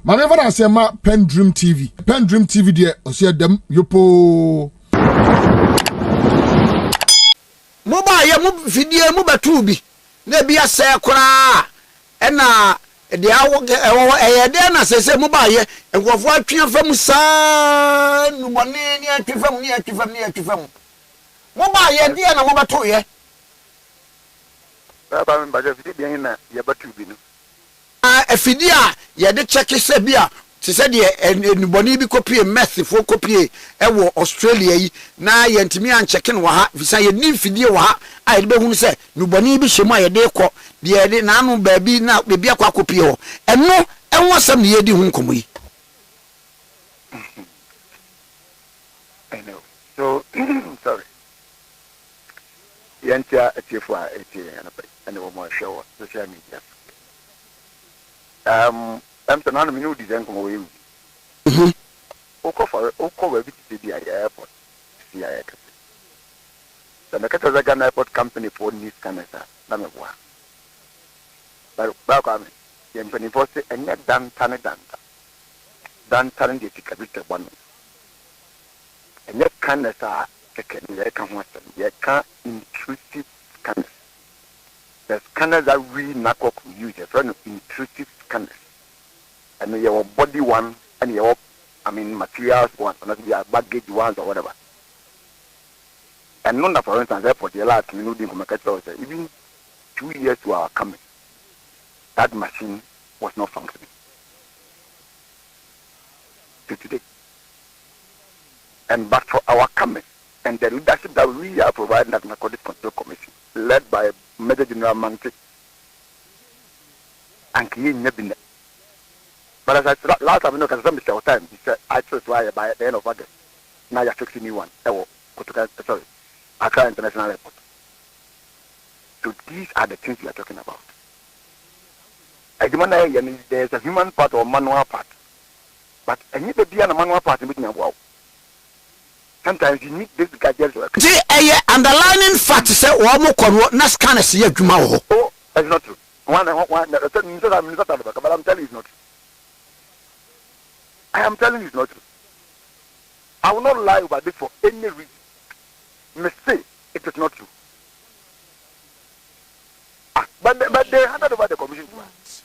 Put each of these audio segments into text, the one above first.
Mame fa na se ma PENDREAM TV. PENDREAM TV de osia dem yopo. Mo ba ye mo fidie mo batu bi. Na bia se kora ena de awo de na sese mo ba ye enkofo atwe fam saa numone ni atwe fam mo ba ye de na mo batu ye baba me ba je fidie na ye batu bi no efidia ye de check se bia se se de enuboni bi kopie meth fo kopie ewo Australia yi na ye ntimi an check no ha visa ye ni fidie wo ha a ye be hunu se nuboni bi hye mu a ye de kɔ de de na anu ba bi na be bia kwa kopie ho eno enwo sam ne ye di hu nkomo yi I know. So sorry. Yantia atifu a eti and wo mo show social media. I'm saying me no design komo we. Oko we bi ti di airport. See airport. The Nakata Ghana Airport Company for Nice Canada. Na me wa. Ba kwa me. Ye mpani force enye dan tane. Dan tane de tikabite bonu. Enye Canada kekeni ye kan ho asem. Ye kan intrusive scanners. The scanners that we NACOC use, a friend of intrusive scanners. And your body one and your materials one, and your baggage ones or whatever. And none of, for instance, airport, the last minute even 2 years to our coming, that machine was not functioning. To today. And but for our coming and the leadership that we are providing at Narcotics Control Commission, led by Major General Manti and Kiyin Nebine. But as I said last time, Mr. Time, he said, I chose why by the end of August. Now you're fixing new one. Sorry, Accra International Airport. So these are the things we are talking about. There's a human part or manual part. But I need to be a manual part in between. Wow. Sometimes you need this gadget work. See, underlining fact say wo mo na scan se adwuma wo. Oh, that's not true. But I'm telling you it's not true. I am telling you it's not true. I will not lie about this for any reason. Mistake, it is not true. But they handed over the commission to us.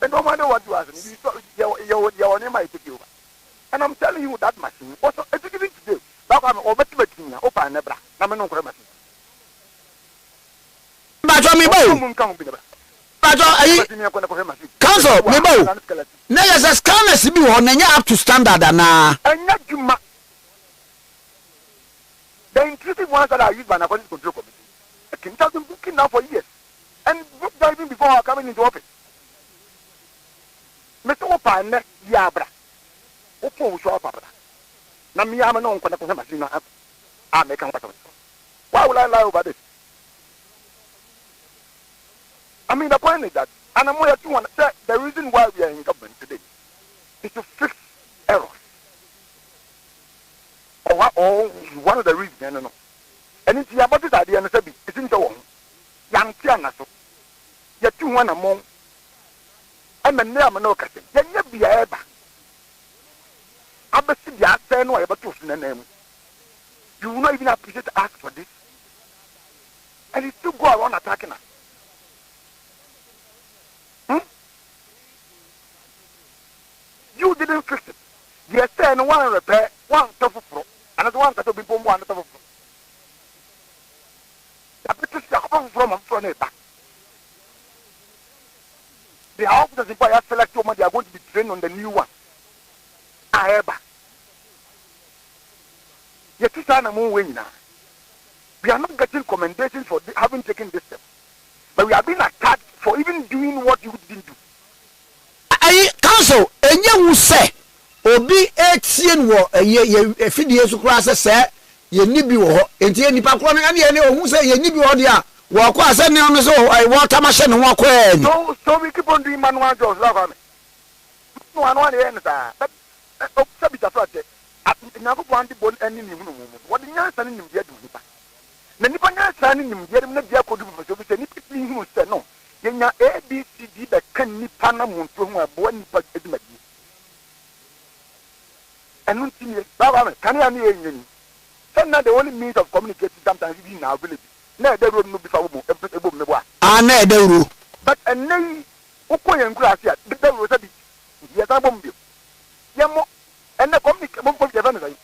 And no matter what you ask me, your name might take you over. And I'm telling you that machine also executing today. I'm over to me. Open nebra. I'm no crema. Bajo mi bo. Council mi bo. Na ya scanners bi ho na nya up to standard na. Anya juma. The intrusive ones that are used by Narcotics Control Commission. I can tell them booking now for years. And book diving before coming into office. Mr. Opa yabra. Opo so papa. Na me am no nkwana ko machine na I make am what. Why would I lie about this? I mean the point is that and I'm here to want to say the reason why we are in government today is to fix errors. Or one of the reasons, no. And it's about this idea and it's in the one. Young Tiana so. You're 2 among. I'm a name no casting. Then you be a ever. I bet you are saying no about to name. You will not even appreciate to ask for this. And it still go around attacking us. You didn't fix it. You are saying one repair, one tough floor, another one that will be bomb, one tough floor. The British are coming from it back. The officers in Paya select women, they are going to be trained on the new one. However, yet this time now. We are not getting commendations for having taken this step. But we are being attacked for even doing what you didn't do. I council, and you say, Obi 18 wo ye fidie so kura say ye nibi wo ho enti nipa kro na ne ohun say ye nibi wo dia wo kwa say ne no so water machine wo kwa ni so we keep on doing manual jobs like am no anu ane yen sa o sabi ta frate na ko pon di bon ani ni hunu wo di nyansa ni nimdia du nipa na nipa nyansa ni nimdia na bia ko du so bi say ni pipi hunu say no ye nya abcd be kan nipa na muntu hu abo nipa edumadi you, Baba, can you hear me? Not the only means of communicating sometimes in our village. No, they will not be found. I know. But a name, Okoy and Grass, the devil was a bit. Yes, I won't be. Yamo, and the communication for the family.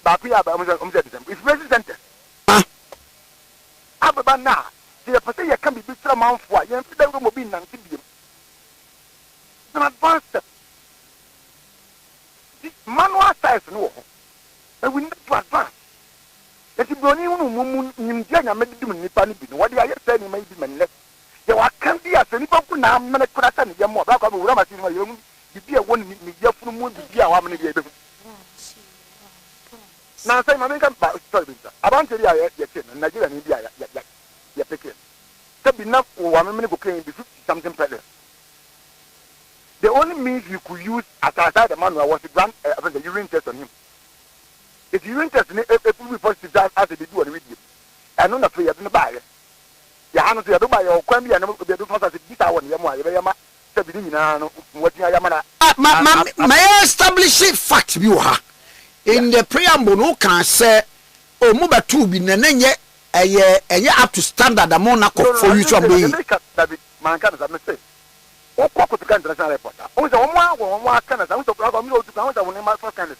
Bapia, it's resident. Ababa, the person can be big amount for young people will be Ntim. An advanced step. The manual size, no. And we need to advance. If you don't even Ninja, maybe doing the panic, what they are saying may be manless. There are candy as any people now, Manacratan, Yamo, Rama, you be a 1 million from one be a woman. Now, say, my name about Nigeria and India, you're picking. There be enough 1 minute cocaine be 50 something better. The only means you could use aside the manual was to grant the urine test on him. If urine test, if we first to die as they do on video, and on the free, I don't buy it. You have to buy your quamby and the first as a guitar on Yama, what Yamana. May I establish a fact, you are in the preamble, no can say, oh, Muba to be Nenye, a year up to standard a Monaco for you to be. Mankind as I may say. Or to International Airport. Only one Canada, I want to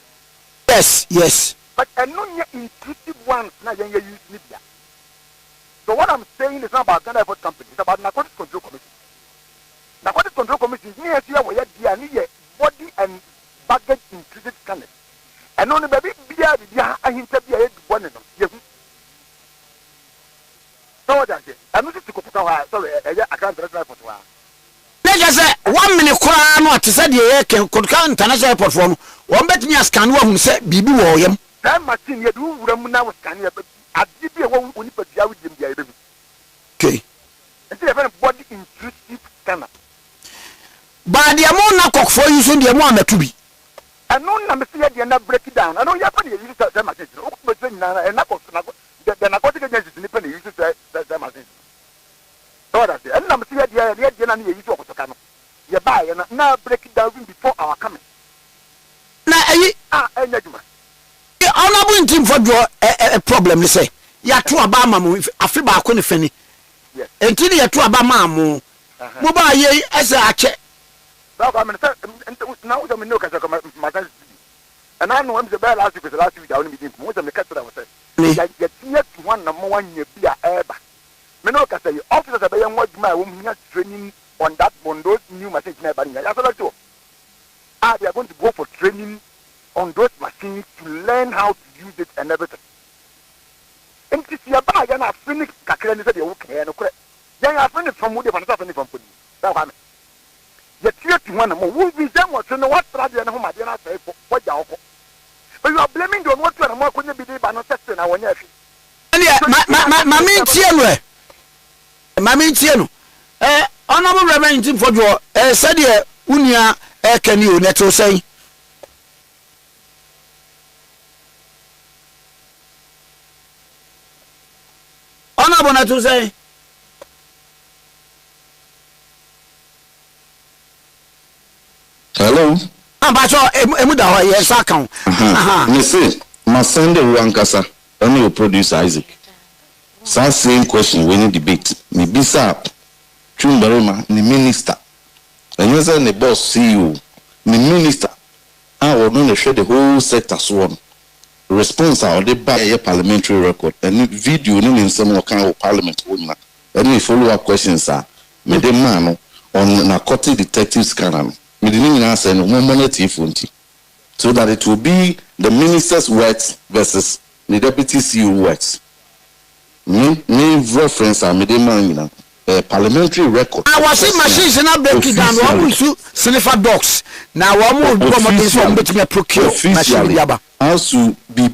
Yes. But I know you're intrusive ones now you use media. So what I'm saying is not about Ghana Airport Company, it's about Narcotics Control Commission. Narcotics Control Commission is near here where you body and baggage intrusive scanners. And only baby beer, I interview one of them. So what I say, I'm not to go sorry, I can't transfer for 2 hours. Let's say 1 minute crown what said the could count international airport from 1 bet me as can one say Bibi William. That machine you do now was can you at DP one when you put the okay. And see a body intrusive scanner. But the amount cock for you soon the amount to be. I know I'm saying the end break it down. I know you're putting that machine. And the narcotic agencies in the penny uses that machine. So that's it. And I'm saying the use of Tocano. You buy and now break it down before our coming. Now, honorable Ntim Fordjour a problem, you say. Ya to Obama with Afriba Kuni Fenny. Yes. Until you to Obama, Muba ye as a check. Now, I'm now the Minoka, and I know I'm the bad last week, the last week, I only begin to most of the castle. I was saying, yet one number 1 year be a ever. Minoka say, officers are young what my woman has training on that on those new machines. They are going to go for training on those machines to learn how to use it and everything. And to see a bag and I finished Kakran said, okay, and okay. Then I finished from Woody and something from Pudi. That's why. Yet here to one more will be them what you know what Radia and whom I did not say for what you are. But you are blaming the what you are more couldn't be by not testing our nephew. Mammy Tiano. Mammy Tiano. Honorable Reverend Ntim Fordjour, said ye, Unia, can you let us say? Honorable not to say. Hello. I'm about Emuda, yes, I can. You see, my Sunday Wankasa, only your producer Isaac. Same question when you debate. Maybe sir, Twum Barimah, the minister. And you say the boss CEO, the minister. I will not share the whole sector sworn. Response are they buy a parliamentary record and video in some kind of parliament. And we follow up questions are made a man on narcotic detective scanner. Me didn't answer no money so that it will be the minister's words versus the deputy CEO words. Me reference are made a man parliamentary record. I was in machines and I break it down. One will sniffer dogs. Now one will come to me procure officially. Also, you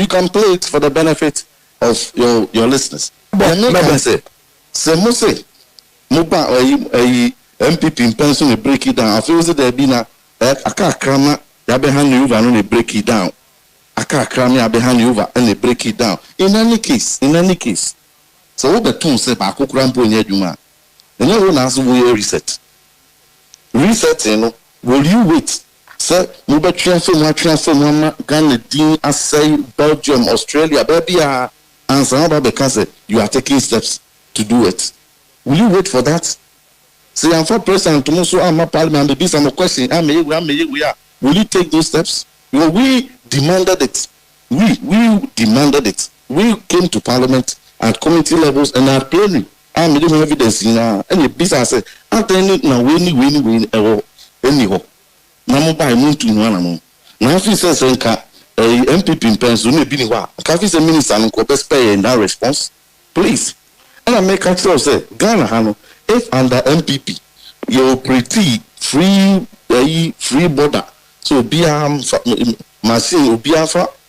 can play it for the benefit of your listeners. But no say, Mose, Muba MPP in pension will break it down. I feel that there be na aka krama ya behind you over and they break it down. Aka krama ya behind you over and they break it down. In any case. So what the tone say ba kokrampo nya adwuma. And you want to reset. Reset, will you wait sir, move transfer, Mama, Ghana, Dean, I say, Belgium, Australia, baby, and some because you are taking steps to do it. Will you wait for that? Say, I'm for president, tomorrow, I'm a parliament, the business, I'm a question, we are. Will you take those steps? Well, we demanded it. We demanded it. We came to parliament at committee levels and are planning. I'm giving evidence in any business. I'm telling you now, anyhow. Now, by moon to one. Now, if he says, MPP in Pennsylvania, maybe what? If he's a minister and best pay in that response, please. And I make a choice, say, Ghana, if under MPP, you're pretty free border. So, be machine, be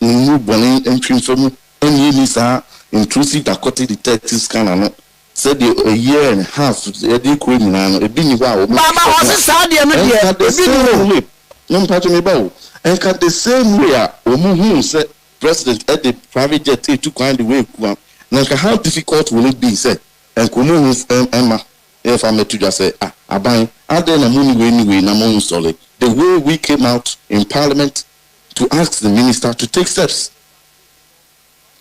new bonnet entry from any Nisa intrusive narcotic detectives can said a year and a half, a day criminal, a bini wow. Mama was the same way. No part of me bow. And cut the same way, Omu said, President at the private jet to kind the way. Now, how difficult will it be, said, and Kumu is Emma. If I met to just say, I buy, I then a money anyway, Namon solid. The way we came out in Parliament to ask the minister to take steps.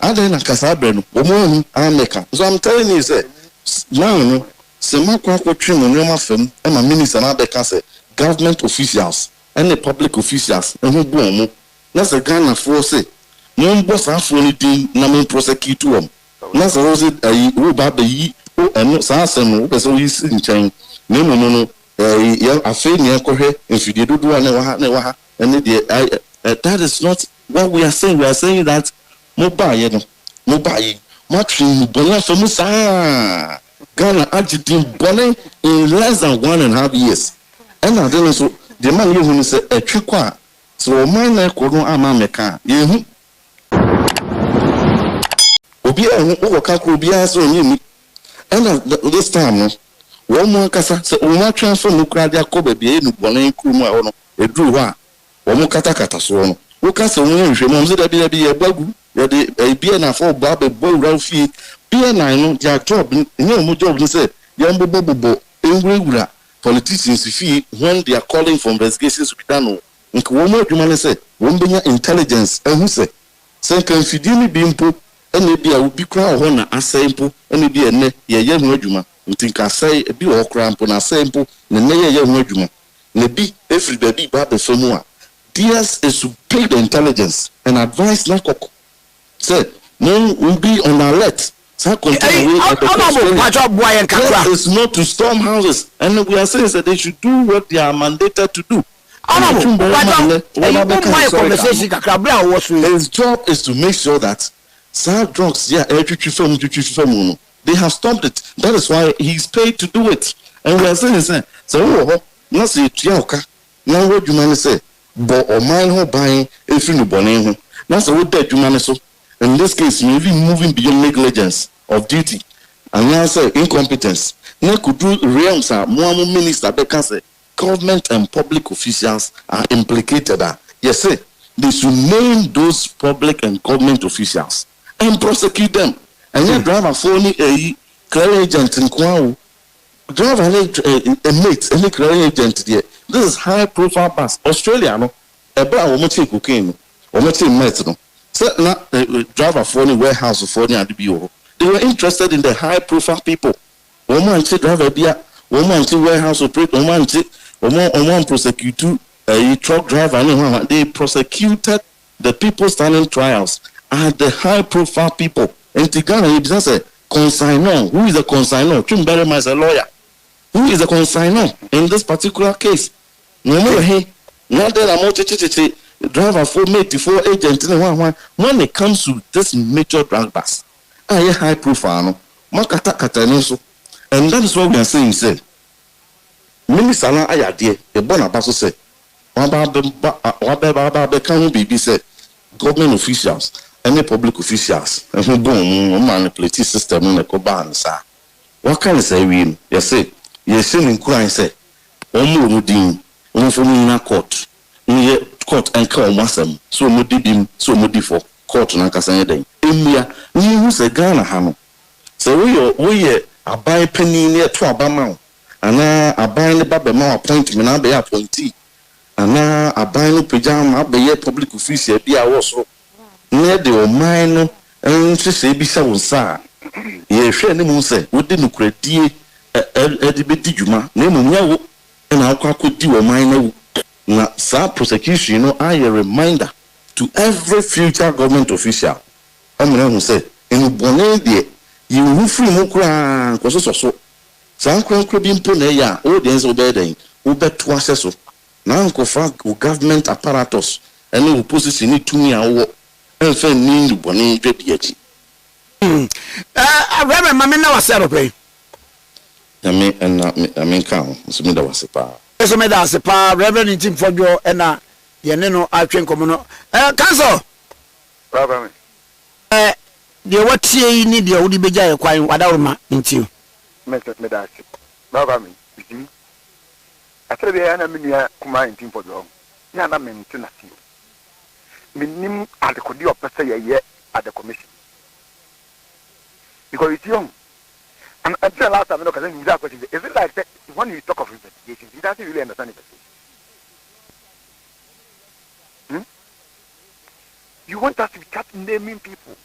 And then a Casabren, woman, so I'm telling you, say, now, Semako trim on your film, and my minister and I say, government officials, and the public officials, and who boom, that's a Ghana force. No boss after anything, Naman prosecute them. That's a rose, who baby, and not Sassam, who is in chain. No. I feel near Kohe, if you do never, and that is not what we are saying. We are saying that mobile, matching Bola for Musa. Ghana adjective Bonnet in less than 1.5 years. And I don't know, so the man you say a triqua. So, my Koron Amameka, you Obia, Obia, so you. And this time, one more Casa, so one transfer Nukradia Kobe, be in Bonnet Kuma, a drew one. One Katakata so. Lucas, Monza, be a bug, a beer and a 4 barber, boy, Ralphie, beer and I know, Jack Job, no more job, say, young Bobo, irregular politicians, when they are calling for investigations to be done. And one more human say, one being intelligence, and who say, second, Fidini being put, and maybe I will be crowned honor as sample, and maybe a net, a young regiment, and think I say a bit or cramp on a sample, and a young regiment. Maybe every baby barber somewhere. DS is to pay the intelligence and advise Nakok. Say, no, will be on alert. It's not to storm houses, and we are saying that they should do what they are mandated to do. His job is to make sure that sad drugs, they have stopped it. That is why he's paid to do it. And we are saying, so, not say, now what you man say, but or mine who buying if you know, that's a dead human. So, in this case, maybe moving beyond negligence of duty and now say incompetence. Now could do realms are more minister because government and public officials are implicated. Yes, sir. They should name those public and government officials and prosecute them. And then drive a phone a clear agent in Kwao. Drive a mate, any clear agent there. This is high profile pass. Australia, no, a bar or much cocaine or much metal. So now driver for any warehouse for any BO. They were interested in the high profile people. Woman to drive a beer, woman to warehouse operator, woman prosecute a truck driver. They prosecuted the people standing trials are the high profile people. And Tigana, he just said, consignor. Who is the consignor? Barimah is a lawyer. Who is the consignor in this particular case? No more, hey, not that I'm driver for mate for agent. When it comes to this major drug bust, I high profile, and that is what we are saying. Say, Minister, I dear, a bonabasso said, baby said, government officials, any public officials, and who boom, manipulate system in the Coban, sir. What can I say? We, yes, say, yes, in crying, say, Omudin. From court, court and call Massam, so Mudim, so Mudifo, court and Cassandra. India, who's a Ghana Hammer. So we are buy penny near Twum, and now I buy the Babama appointment, I'll be appointee, and now I abano pajama be public official be a was near the mine and say be so sa ye share ni mu say we dey nukredi edibedi juma na mu nyawo na akwa di o mine na sa prosecution no a reminder to every future government official amuna hu say in bone de you hu free mu kra so san kra bi mpo na ya o de nso be den wo beto aseso na nkofa government apparatus and no position ni tumi awo enfe ni bone dwedi achi Reverend Mama na wasero pe. I mean count. So me da was pa. So me da se pa Reverend Ntim Fordjour na ye ne no atwen komo no. Council. Brother me. De watie ni de wodi beja ye kwan wadawma Ntim. Me da se. Brother me. After the ana minia kuma Ntim Fordjour. Ya na me ntina ti. Minim adekodi opese ye at the commission. Because it's young. And until last time, because then you ask questions. Is it like that when you talk of investigations, he doesn't really understand investigation? You want us to start naming people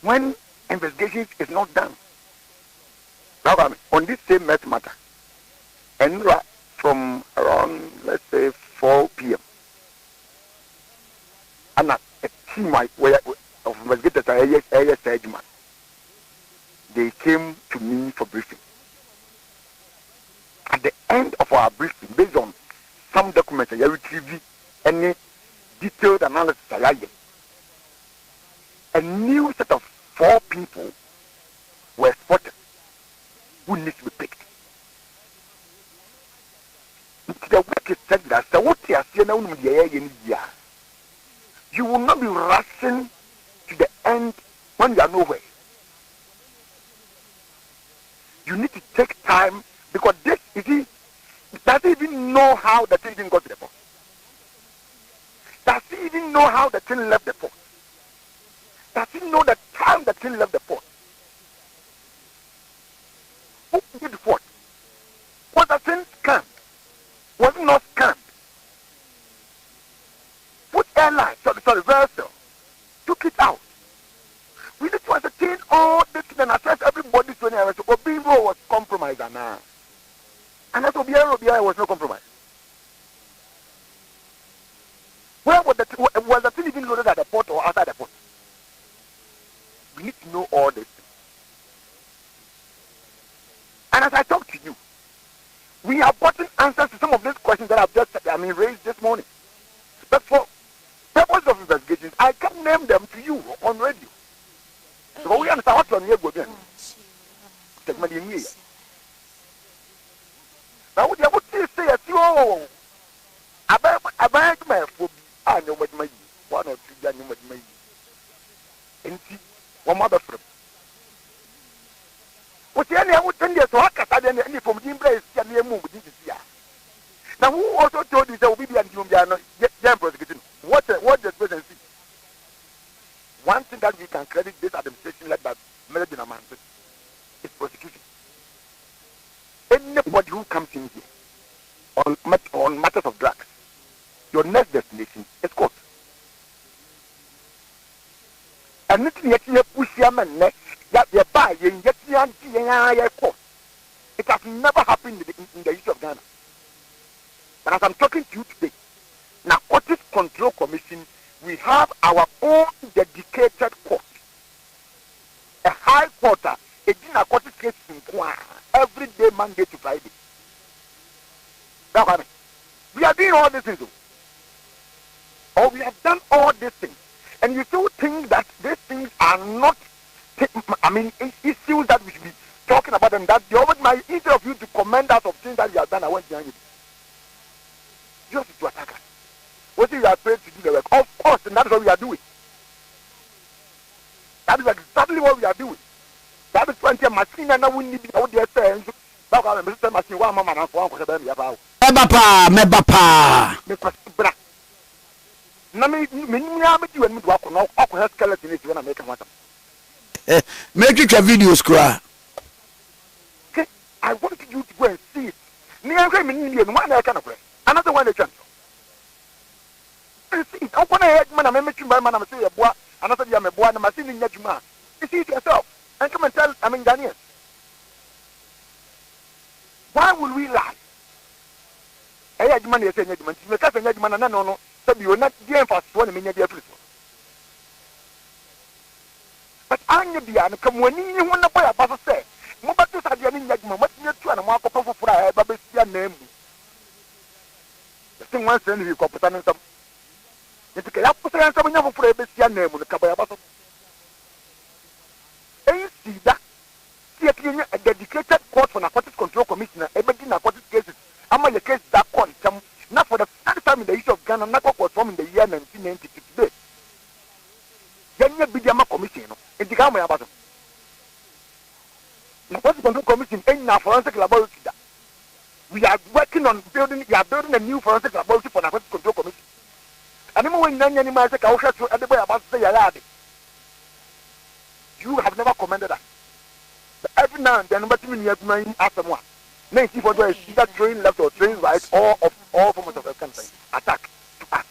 when investigations is not done. Now, on this same matter, and from around, let's say, 4 p.m., and a team where of investigators they came to me for briefing. At the end of our briefing, based on some documents I retrieved, any detailed analysis I had, a new set of 4 people were spotted who need to be picked. The work is said that you will not be rushing to the end when you are nowhere. You need to take time because this, you see, does he even know how the thing got to the port? Does he even know how the thing left the port? Does he know the time the thing left the port? Who did what? Was the thing scanned? Was it not scanned? Which airline, sorry, vessel, took it out? We need to entertain all this and assess everybody's 20 hours. Obiro was compromised now. And that's Obiro was no compromise. Where was the thing even loaded at the port or outside the port? We need to know all this. And as I talk to you, we have gotten answers to some of these questions that I've just raised this morning. But for purpose of investigations, I can name them to you on radio. So we understand what's on here again. Take my name here. Now what you say as you I beg my food. I know what my 1 or 2 years what my and see one mother from. What any I would tell you to hack at any from the embrace can you move this year. Now who also told you that we be and you are not prosecuting? What the presidency? One thing that we can credit this administration like that Melody Naman is prosecution. Anybody who comes in here on matters of drugs, your next destination is court. And nothing yet you push your man next that you buy and yet you court. It has never happened in the history of Ghana. But as I'm talking to you today, Narcotics Control Commission, we have our own dedicated court. A high court, a narcotics case in Kwan, every day, Monday to Friday. That's what I mean. We are doing all these things. Or we have done all these things. And you still think that these things are not, issues that we should be talking about, and that the always my instead of you to commend us of things that you have done, I went behind it. Just to attack us. What if you are afraid to do the work? Of course, and that is what we are doing. That is exactly what we are doing. That is 20 machine and now we need to be saying, machine, one man and one about. Mebapa. Nami, you and me walk on all skeleton is when I make a matter. Make it a video scrap. Okay, I want you to go and see it. Near one I can play. Another when they chant. See, how can I head man? I'm making my man. I'm saying, boy, and I said, I'm a boy, and I'm saying, Yajuma. You see it yourself and come and tell, Ghanaians. Why will we lie? I had money as a judgment. You can't say judgment, and no, so you are not the emphasis one minute, dear principal. But I need the and come when you want to buy a bus say, Mobatus had your judgment, what you're trying to mark up for a Babasian name. The thing once then you got some. It's okay, I'll put some for a Babasian name with the Cabaya. And you see that. A dedicated court for narcotics control commissioner, everything narcotics cases. I'm on the case that quantum, not for the first time in the issue of Ghana, narcotics was formed in the year 1990 today. Then you be the commission, in the Ghana about narcotics control commission in our forensic laboratory. We are working on building a new forensic laboratory for narcotics control commission. And even when any man says, I'll shut you at the way about to say, you have never commended that. Every now and then, but you have to ask someone. 94 is either train left or train right, or of all forms of country attack to us.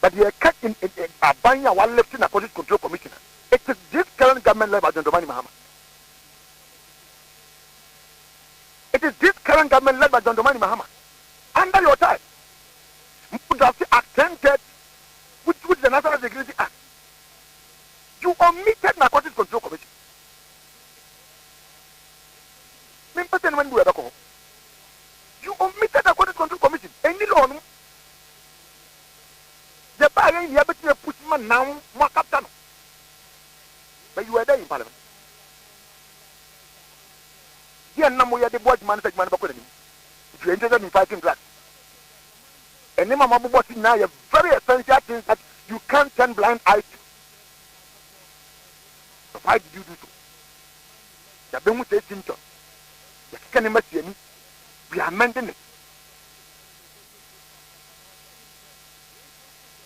But they are cut in a buying our left in a police control commissioner. It is this current government led by John Mahama. It is this current government led by John Mahama. Under your time, Act 10, which is the National Security Act. You omitted narcotics control commission. When we are you omitted the Narcotics Control Commission. Any law, the buyer in the ability to put man now, more captain. But you were there in Parliament. Here, now we are the board management of if you're interested in fighting drugs. And then, Mamma Bossy now, a very essential thing that you can't turn blind eyes to. So, why did you do so? The Bemu says symptoms. We are amending it.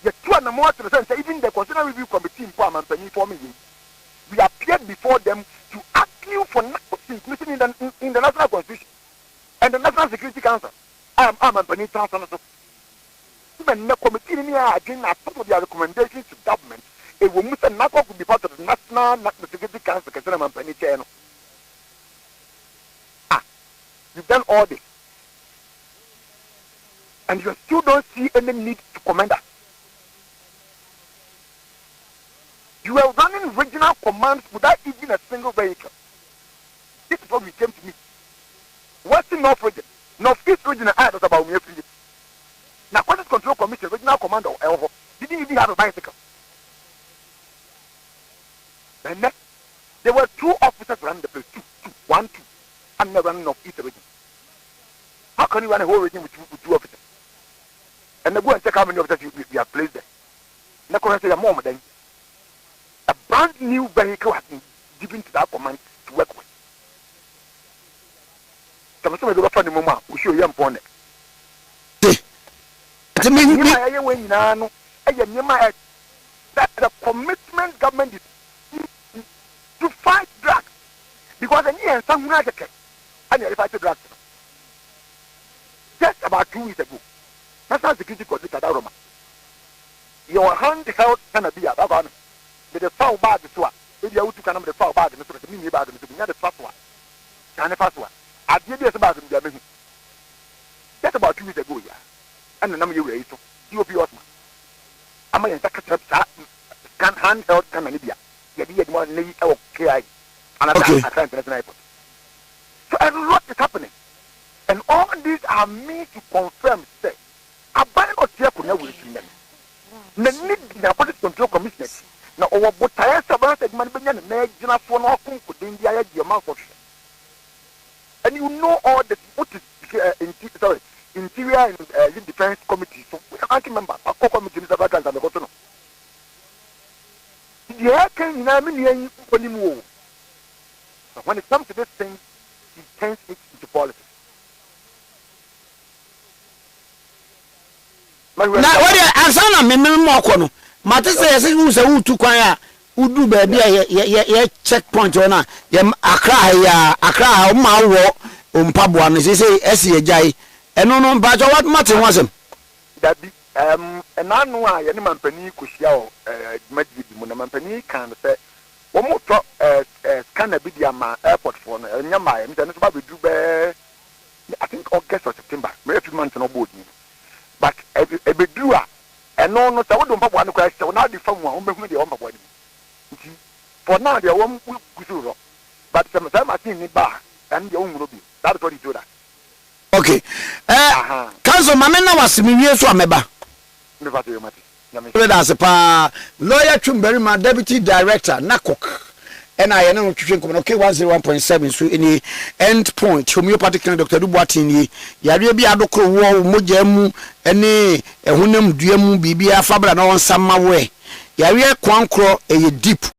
The 2 and more percent, even the Constitutional Review Committee in Parliament, we appeared before them to argue for inclusion in the National Constitution and the National Security Council. I'm a penny council. Even the committee in here again, as some of their recommendations to government, it will move and not be part of the National Security Council, because I'm a penny channel. You've done all this. And you still don't see any need to commend us. You are running regional commands without even a single vehicle. This is what we came to meet. Western North region, Northeast region, I was about me. Now, Narcotics Control Commission, regional commander, Elho, didn't even have a bicycle. And next, there were 2 officers running the place, 1, 2. I'm not running off East region. How can you run a whole region with 2 officers? And they go and check how many officers we have placed there. And the command say, "Mom, then a brand new vehicle has been given to that command to work with." So, I'm going to go for the moment. We show you upon it. That the commitment government is to fight drugs. Because the year some United and you fight drugs. Just about 2 weeks ago, National Security Council at Roma. Your handheld cannot be a bagon with a foul bag to her. If you to come the foul bag and the mini bag to be the first one. And the first one. I did this about them. Just about 2 weeks ago, yeah. And the number you raised, you will be awesome. I'm a handheld Canada. You did one lady okay. So a lot is happening. And all these are meant to confirm, say, I buy not here for no reason. The need the Narcotics Control Commission. Now, over what I about that man began a major for no could India, your mouth of shit. And you know all the what is Interior and Defense Committee. So I can remember a co-committee is about the bottom. The air can name anymore. But when it comes to this thing, he turns it into politics. Now, what I saw me more. Matter says, who's a who to choir, who do baby a checkpoint on a Accra, my war, Pabwan, as they say, Essie Jai, eno no ba jo what matter wasem dabi enanu a ye ne mampani kohia o dwumadi bi mu na mampani kan se wo mo to scanner bi dia ma airport for no nya ma em no so ba bedu be I think August or September me few months no board ni but ebedu a eno no so wo do mpabo an kwa se na di fam a wo mehu de wo mpabo ni nti for now they won gusuro but some machine ni ba and they won bi that's what he do that. Okay. Council mamena wasimiwie so ameba. Me va te mati. That's pa lawyer Twum Barimah deputy director Nakok. And I know okay 101.7 so any end point homeopathic Dr. Duboatin yare bi adokro wo mogyamu ene ehunam duamu bibia fabra na won samma we yare kwankro eye deep